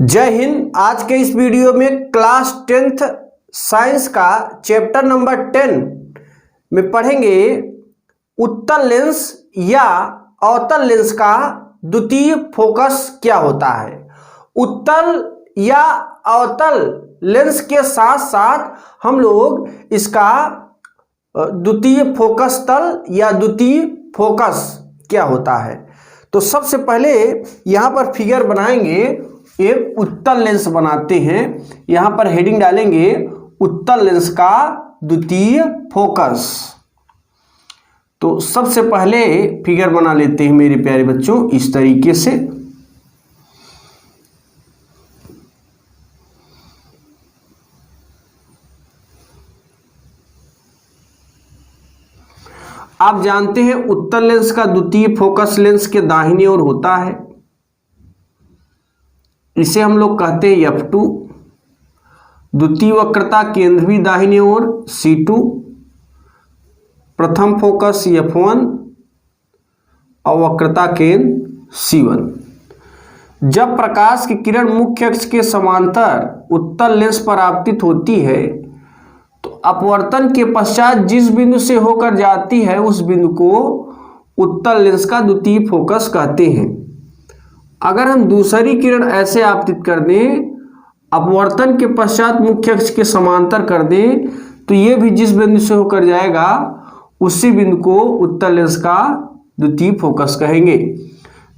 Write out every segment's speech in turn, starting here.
जय हिंद। आज के इस वीडियो में क्लास 10th साइंस का चैप्टर नंबर 10 में पढ़ेंगे उत्तल लेंस या अवतल लेंस का द्वितीय फोकस क्या होता है। उत्तल या अवतल लेंस के साथ साथ हम लोग इसका द्वितीय फोकस तल या द्वितीय फोकस क्या होता है। तो सबसे पहले यहाँ पर फिगर बनाएंगे, एक उत्तल लेंस बनाते हैं। यहां पर हेडिंग डालेंगे उत्तल लेंस का द्वितीय फोकस। तो सबसे पहले फिगर बना लेते हैं मेरे प्यारे बच्चों इस तरीके से। आप जानते हैं उत्तल लेंस का द्वितीय फोकस लेंस के दाहिनी ओर होता है, इसे हम लोग कहते हैं F2। द्वितीय वक्रता केंद्र भी दाहिने ओर C2, प्रथम फोकस F1 और वक्रता केंद्र C1। जब प्रकाश की किरण मुख्य अक्ष के समांतर उत्तल लेंस पर आपतित होती है तो अपवर्तन के पश्चात जिस बिंदु से होकर जाती है उस बिंदु को उत्तल लेंस का द्वितीय फोकस कहते हैं। अगर हम दूसरी किरण ऐसे आपतित कर दें, अपवर्तन के पश्चात मुख्य अक्ष के समांतर कर दें, तो ये भी जिस बिंदु से होकर जाएगा उसी बिंदु को उत्तल लेंस का द्वितीय फोकस कहेंगे।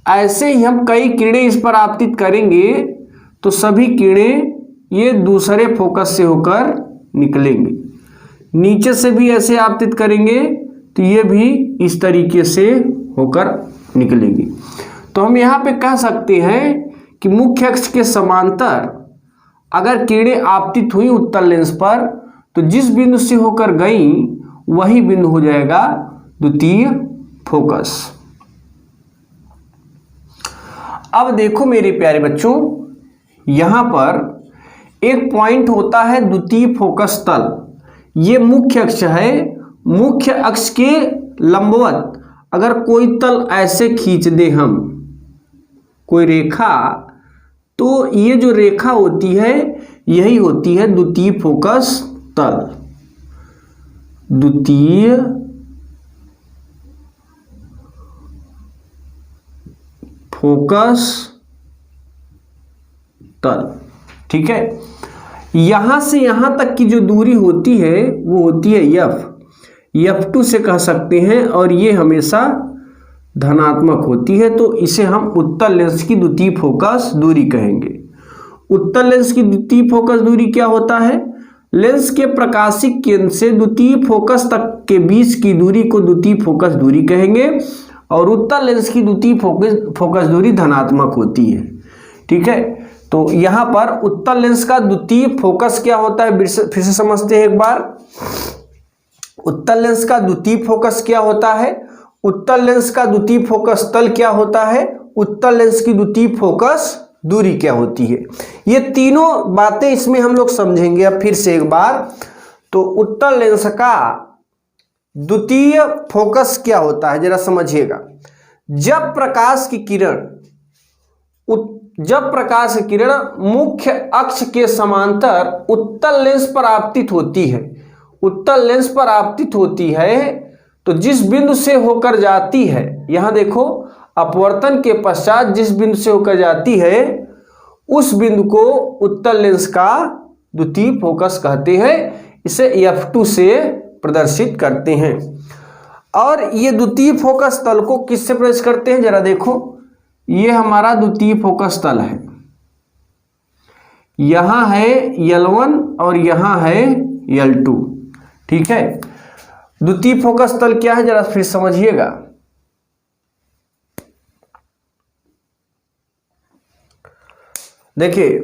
ऐसे ही हम कई किरणें इस पर आपतित करेंगे तो सभी किरणें ये दूसरे फोकस से होकर निकलेंगे। नीचे से भी ऐसे आपतित करेंगे तो ये भी इस तरीके से होकर निकलेंगी। तो हम यहाँ पे कह सकते हैं कि मुख्य अक्ष के समांतर अगर किरणें आपतित हुई उत्तल लेंस पर तो जिस बिंदु से होकर गई वही बिंदु हो जाएगा द्वितीय फोकस। अब देखो मेरे प्यारे बच्चों, यहाँ पर एक पॉइंट होता है द्वितीय फोकस तल। ये मुख्य अक्ष है, मुख्य अक्ष के लंबवत अगर कोई तल ऐसे खींच दे हम, कोई रेखा, तो ये जो रेखा होती है यही होती है द्वितीय फोकस तल। द्वितीय फोकस तल, ठीक है। यहां से यहां तक की जो दूरी होती है वो होती है F2 से कह सकते हैं, और ये हमेशा धनात्मक होती है, तो इसे हम उत्तल लेंस की द्वितीय फोकस दूरी कहेंगे। उत्तल लेंस की द्वितीय फोकस दूरी क्या होता है? लेंस के प्रकाशिक केंद्र से द्वितीय फोकस तक के बीच की दूरी को द्वितीय फोकस दूरी कहेंगे, और उत्तल लेंस की द्वितीय फोकस दूरी धनात्मक होती है, ठीक है। तो यहाँ पर उत्तल लेंस का द्वितीय फोकस क्या होता है फिर से समझते हैं एक बार। उत्तल लेंस का द्वितीय फोकस क्या होता है, उत्तल लेंस का द्वितीय फोकस तल क्या होता है, उत्तल लेंस की द्वितीय फोकस दूरी क्या होती है। ये तीनों बातें इसमें हम लोग समझेंगे अब फिर से एक बार। तो उत्तल लेंस का द्वितीय फोकस क्या होता है जरा समझिएगा। जब प्रकाश की किरण मुख्य अक्ष के समांतर उत्तल लेंस पर आपतित होती है, उत्तल लेंस पर आपतित होती है तो जिस बिंदु से होकर जाती है, यहां देखो अपवर्तन के पश्चात जिस बिंदु से होकर जाती है उस बिंदु को उत्तल लेंस का द्वितीय फोकस कहते हैं। इसे F2 से प्रदर्शित करते हैं। और ये द्वितीय फोकस तल को किससे प्रदर्शित करते हैं जरा देखो। ये हमारा द्वितीय फोकस तल है, यहां है L1 और यहां है L2, ठीक है। द्वितीय फोकस तल क्या है जरा फिर समझिएगा। देखिए,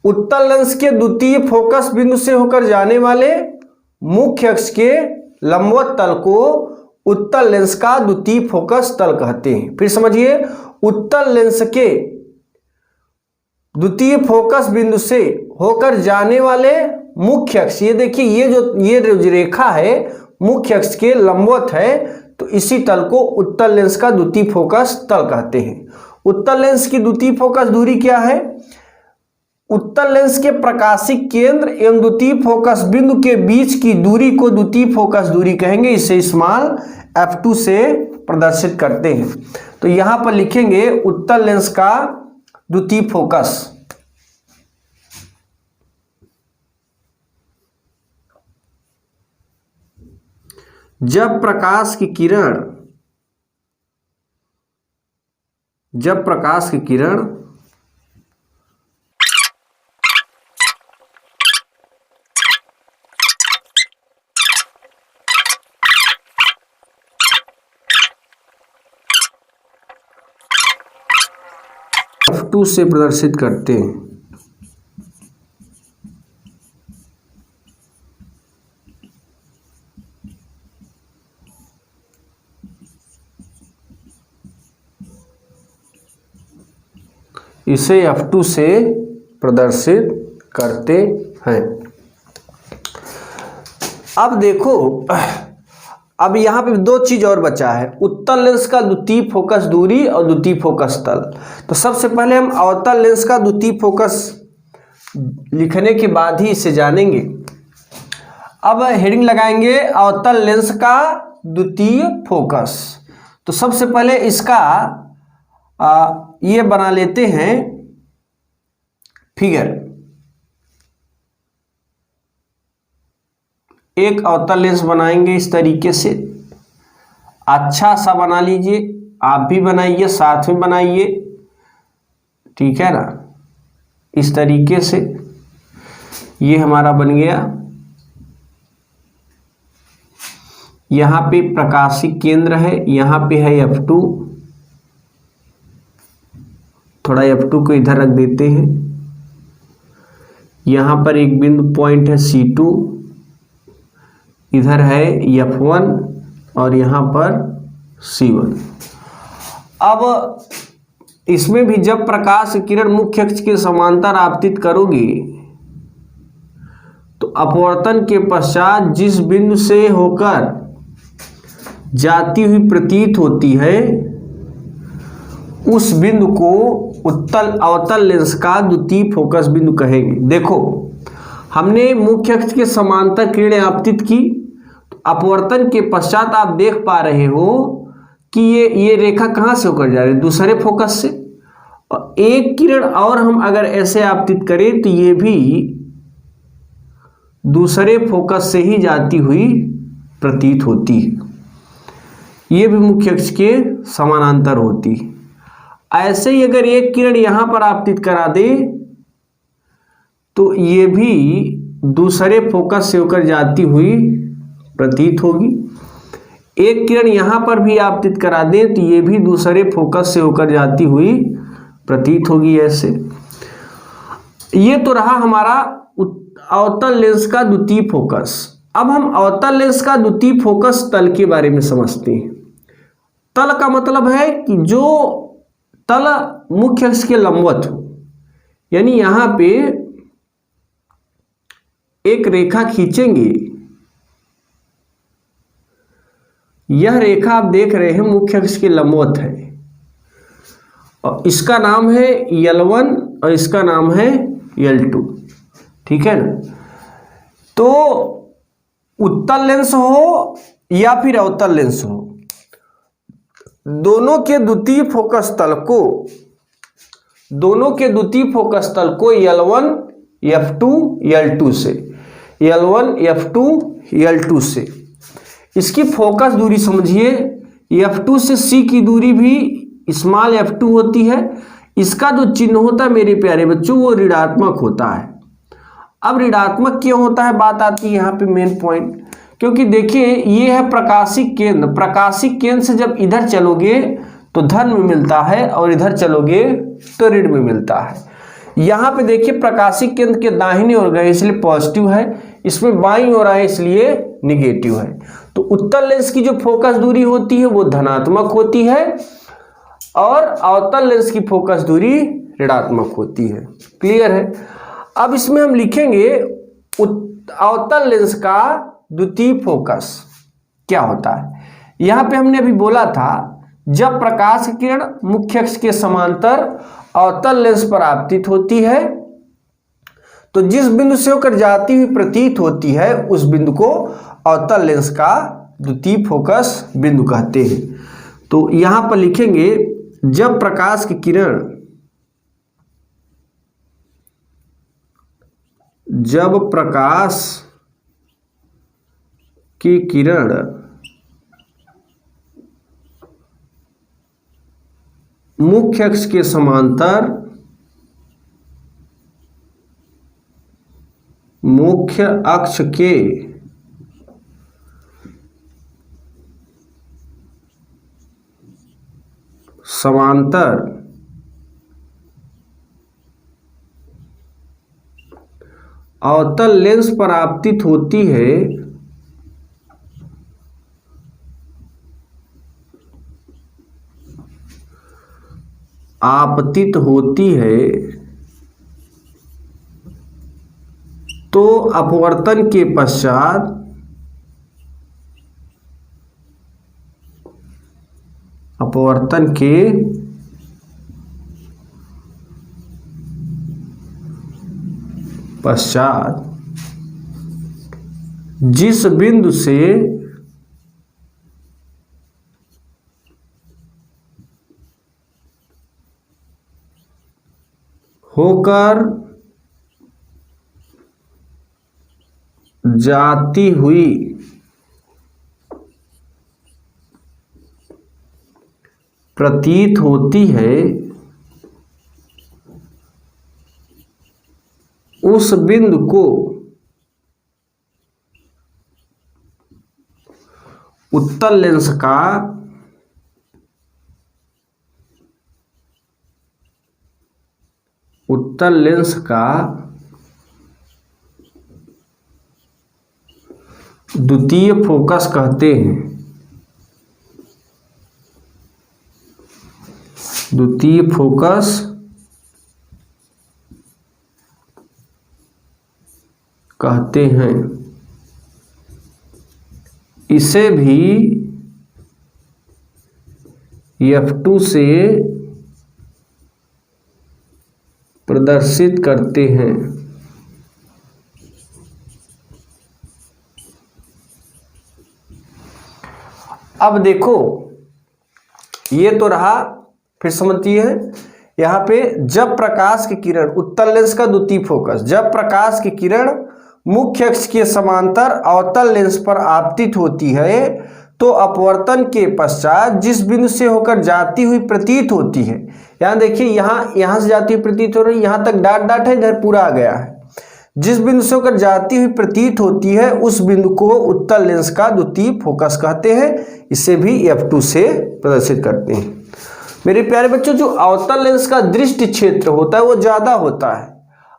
उत्तल लेंस के द्वितीय फोकस बिंदु से होकर जाने वाले मुख्य अक्ष के लंबवत तल को उत्तल लेंस का द्वितीय फोकस तल कहते हैं। फिर समझिए, उत्तल लेंस के द्वितीय फोकस बिंदु से होकर जाने वाले मुख्य अक्ष, ये देखिए ये जो रेखा है मुख्य अक्ष के लंबवत है, तो इसी तल को उत्तल लेंस का द्वितीय फोकस तल कहते हैं। उत्तल लेंस की द्वितीय फोकस दूरी क्या है? उत्तल लेंस के प्रकाशिक केंद्र एवं द्वितीय फोकस बिंदु के बीच की दूरी को द्वितीय फोकस दूरी कहेंगे। इसे स्मॉल f2 से प्रदर्शित करते हैं। तो यहां पर लिखेंगे उत्तल लेंस का द्वितीय फोकस। जब प्रकाश की किरण f2 से प्रदर्शित करते हैं, इसे f2 से प्रदर्शित करते हैं। अब देखो, अब यहां पे दो चीज और बचा है, उत्तल लेंस का द्वितीय फोकस दूरी और द्वितीय फोकस तल। तो सबसे पहले हम अवतल लेंस का द्वितीय फोकस लिखने के बाद ही इसे जानेंगे। अब हेडिंग लगाएंगे अवतल लेंस का द्वितीय फोकस। तो सबसे पहले इसका ये बना लेते हैं फिगर। एक अवतल लेंस बनाएंगे इस तरीके से, अच्छा सा बना लीजिए, आप भी बनाइए, साथ में बनाइए, ठीक है ना। इस तरीके से ये हमारा बन गया। यहां पे प्रकाशिक केंद्र है, यहां पे है f2, थोड़ा f2 को इधर रख देते हैं। यहां पर एक बिंदु पॉइंट है C2, इधर है f1 और यहां पर C1। अब इसमें भी जब प्रकाश किरण मुख्य अक्ष के समांतर आपतित करोगे तो अपवर्तन के पश्चात जिस बिंदु से होकर जाती हुई प्रतीत होती है उस बिंदु को अवतल लेंस का द्वितीय फोकस बिंदु कहेंगे। देखो, हमने मुख्य अक्ष के समांतर किरणें आपतित की, तो अपवर्तन के पश्चात आप देख पा रहे हो कि ये रेखा कहां से होकर जा रही है, दूसरे फोकस से। और एक किरण और हम अगर ऐसे आपतित करें तो ये भी दूसरे फोकस से ही जाती हुई प्रतीत होती है, ये भी मुख्य अक्ष के समानांतर होती है। ऐसे ही अगर एक किरण यहां पर आपतित करा दे तो ये भी दूसरे फोकस से होकर जाती हुई प्रतीत होगी। एक किरण यहां पर भी आपतित करा दे तो ये भी दूसरे फोकस से होकर जाती हुई प्रतीत होगी। ऐसे ये तो रहा हमारा अवतल लेंस का द्वितीय फोकस। अब हम अवतल लेंस का द्वितीय फोकस तल के बारे में समझते हैं। तल का मतलब है कि जो तल मुख्य अक्ष के लंबवत हो, यानी यहां पे एक रेखा खींचेंगे, यह रेखा आप देख रहे हैं मुख्य अक्ष के लंबवत है और इसका नाम है L1 और इसका नाम है L2, ठीक है ना। तो उत्तल लेंस हो या फिर अवतल लेंस हो, दोनों के द्वितीय फोकस तल को L1 F2 L2 से, L1 F2 L2 से इसकी फोकस दूरी समझिए। F2 से C की दूरी भी स्मॉल f2 होती है। इसका जो चिन्ह होता है मेरे प्यारे बच्चों वो ऋणात्मक होता है। अब ऋणात्मक क्यों होता है, बात आती है यहाँ पे मेन पॉइंट, क्योंकि देखिए ये है प्रकाशिक केंद्र। प्रकाशिक केंद्र से जब इधर चलोगे तो धन में मिलता है और इधर चलोगे तो ऋण में मिलता है। यहाँ पे देखिए प्रकाशिक केंद्र के दाहिने ओर गए इसलिए पॉजिटिव है, इसमें बाईं ओर आए इसलिए निगेटिव है। तो उत्तल लेंस की जो फोकस दूरी होती है वो धनात्मक होती है और अवतल लेंस की फोकस दूरी ऋणात्मक होती है। क्लियर है। अब इसमें हम लिखेंगे अवतल लेंस का द्वितीय फोकस क्या होता है। यहां पे हमने अभी बोला था जब प्रकाश किरण मुख्य अक्ष के समांतर अवतल लेंस पर आपतित होती है तो जिस बिंदु से होकर जाती हुई प्रतीत होती है उस बिंदु को अवतल लेंस का द्वितीय फोकस बिंदु कहते हैं। तो यहां पर लिखेंगे जब प्रकाश की किरण मुख्य अक्ष के समांतर अवतल लेंस पर आपतित होती है तो अपवर्तन के पश्चात जिस बिंदु से होकर जाती हुई प्रतीत होती है उस बिंदु को उत्तल लेंस का द्वितीय फोकस कहते हैं। द्वितीय फोकस कहते हैं। इसे भी F2 से प्रदर्शित करते हैं। अब देखो ये तो रहा, फिर समझिए यहाँ पे जब प्रकाश की किरण उत्तल लेंस का द्वितीय फोकस, जब प्रकाश की किरण मुख्य अक्ष के समांतर अवतल लेंस पर आपतित होती है तो अपवर्तन के पश्चात जिस बिंदु से होकर जाती हुई प्रतीत होती है, यहाँ देखिए यहाँ से जाती हुई प्रतीत हो रही है, यहाँ तक डॉट डॉट है, इधर पूरा आ गया है। जिस बिंदु से होकर जाती हुई प्रतीत होती है उस बिंदु को उत्तल लेंस का द्वितीय फोकस कहते हैं। इसे भी F2 से प्रदर्शित करते हैं। मेरे प्यारे बच्चों, जो अवतल लेंस का दृष्टि क्षेत्र होता है वो ज्यादा होता है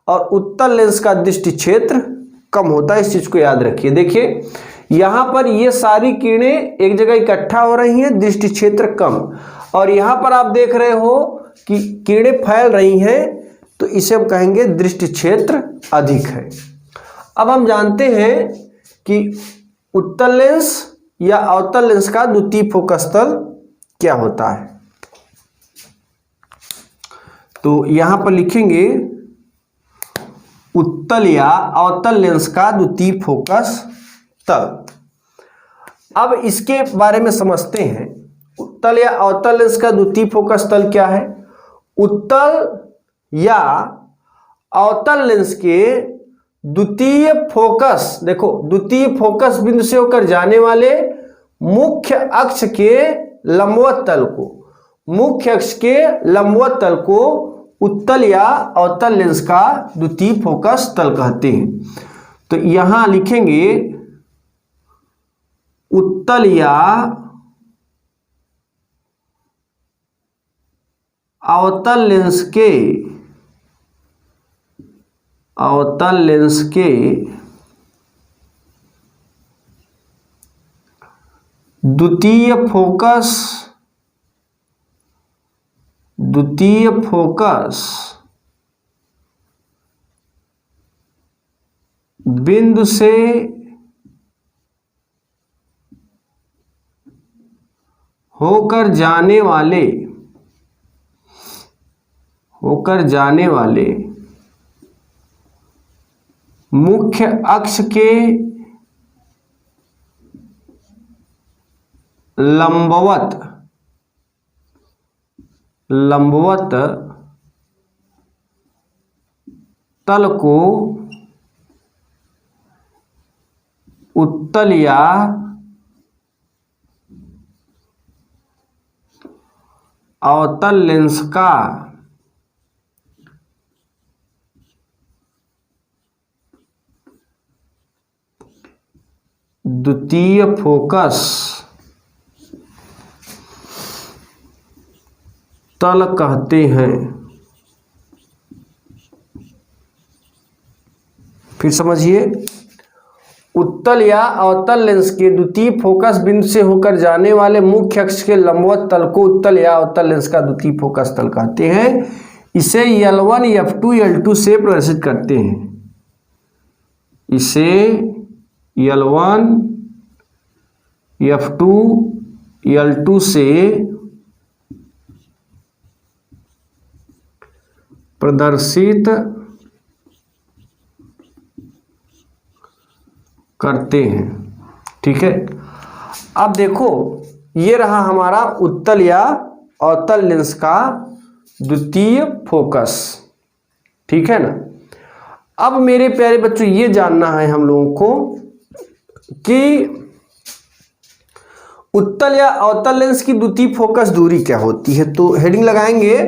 और उत्तल लेंस का दृष्टि क्षेत्र कम होता है। इस चीज को याद रखिए। देखिए यहाँ पर ये सारी किरणें एक जगह इकट्ठा हो रही हैं, दृष्टि क्षेत्र कम, और यहाँ पर आप देख रहे हो कि किरणें फैल रही हैं, तो इसे हम कहेंगे दृष्टि क्षेत्र अधिक है। अब हम जानते हैं कि उत्तल लेंस या अवतल लेंस का द्वितीय फोकस तल क्या होता है। तो यहां पर लिखेंगे उत्तल या अवतल लेंस का द्वितीय फोकस तल। अब इसके बारे में समझते हैं, उत्तल या अवतल लेंस का द्वितीय फोकस तल क्या है। उत्तल या अवतल लेंस के द्वितीय फोकस, देखो द्वितीय फोकस बिंदु से होकर जाने वाले मुख्य अक्ष के लंबवत तल को, मुख्य अक्ष के लंबवत तल को उत्तल या अवतल लेंस का द्वितीय फोकस तल कहते हैं। तो यहां लिखेंगे उत्तल या अवतल लेंस के द्वितीय फोकस बिंदु से होकर जाने वाले मुख्य अक्ष के लंबवत तल को उत्तल या अवतल लेंस का द्वितीय फोकस तल कहते हैं। फिर समझिए, उत्तल या अवतल लेंस के द्वितीय फोकस बिंदु से होकर जाने वाले मुख्य अक्ष के लंबवत तल को उत्तल या अवतल लेंस का द्वितीय फोकस तल कहते हैं। इसे L1, F2, L2 से प्रदर्शित करते हैं। इसे L1, F2, L2 से प्रदर्शित करते हैं। ठीक है, अब देखो, ये रहा हमारा उत्तल या अवतल लेंस का द्वितीय फोकस। ठीक है ना। अब मेरे प्यारे बच्चों, ये जानना है हम लोगों को कि उत्तल या अवतल लेंस की द्वितीय फोकस दूरी क्या होती है। तो हेडिंग लगाएंगे,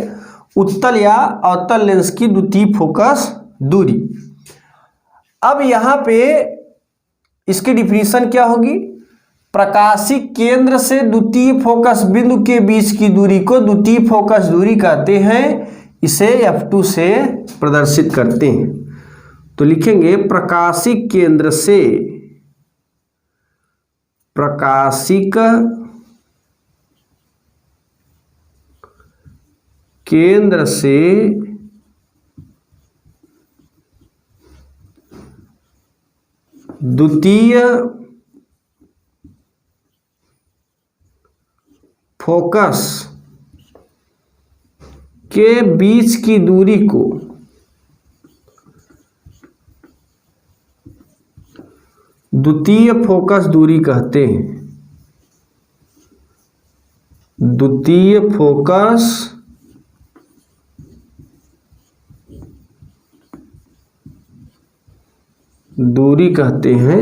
उत्तल या अवतल लेंस की द्वितीय फोकस दूरी। अब यहां पे इसकी डिफिनीशन क्या होगी? प्रकाशिक केंद्र से द्वितीय फोकस बिंदु के बीच की दूरी को द्वितीय फोकस दूरी कहते हैं। इसे F2 से प्रदर्शित करते हैं। तो लिखेंगे, प्रकाशिक केंद्र से द्वितीय फोकस के बीच की दूरी को द्वितीय फोकस दूरी कहते हैं। द्वितीय फोकस दूरी कहते हैं।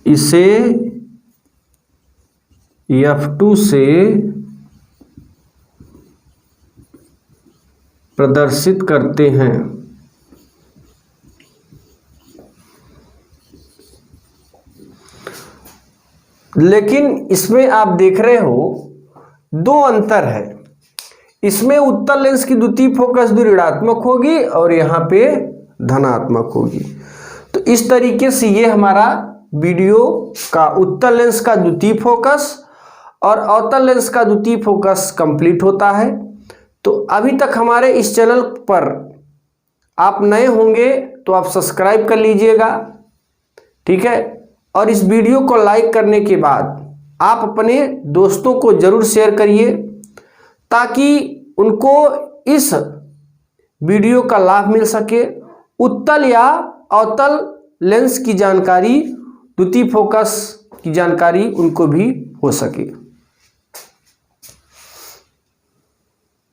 इसे F2 से प्रदर्शित करते हैं। लेकिन इसमें आप देख रहे हो दो अंतर है। इसमें उत्तल लेंस की द्वितीय फोकस दूरी ऋणात्मक होगी और यहाँ पे धनात्मक होगी। तो इस तरीके से ये हमारा वीडियो का उत्तल लेंस का द्वितीय फोकस और अवतल लेंस का द्वितीय फोकस कंप्लीट होता है। तो अभी तक हमारे इस चैनल पर आप नए होंगे तो आप सब्सक्राइब कर लीजिएगा। ठीक है, और इस वीडियो को लाइक करने के बाद आप अपने दोस्तों को जरूर शेयर करिए ताकि उनको इस वीडियो का लाभ मिल सके। उत्तल या अवतल लेंस की जानकारी, द्वितीय फोकस की जानकारी उनको भी हो सके।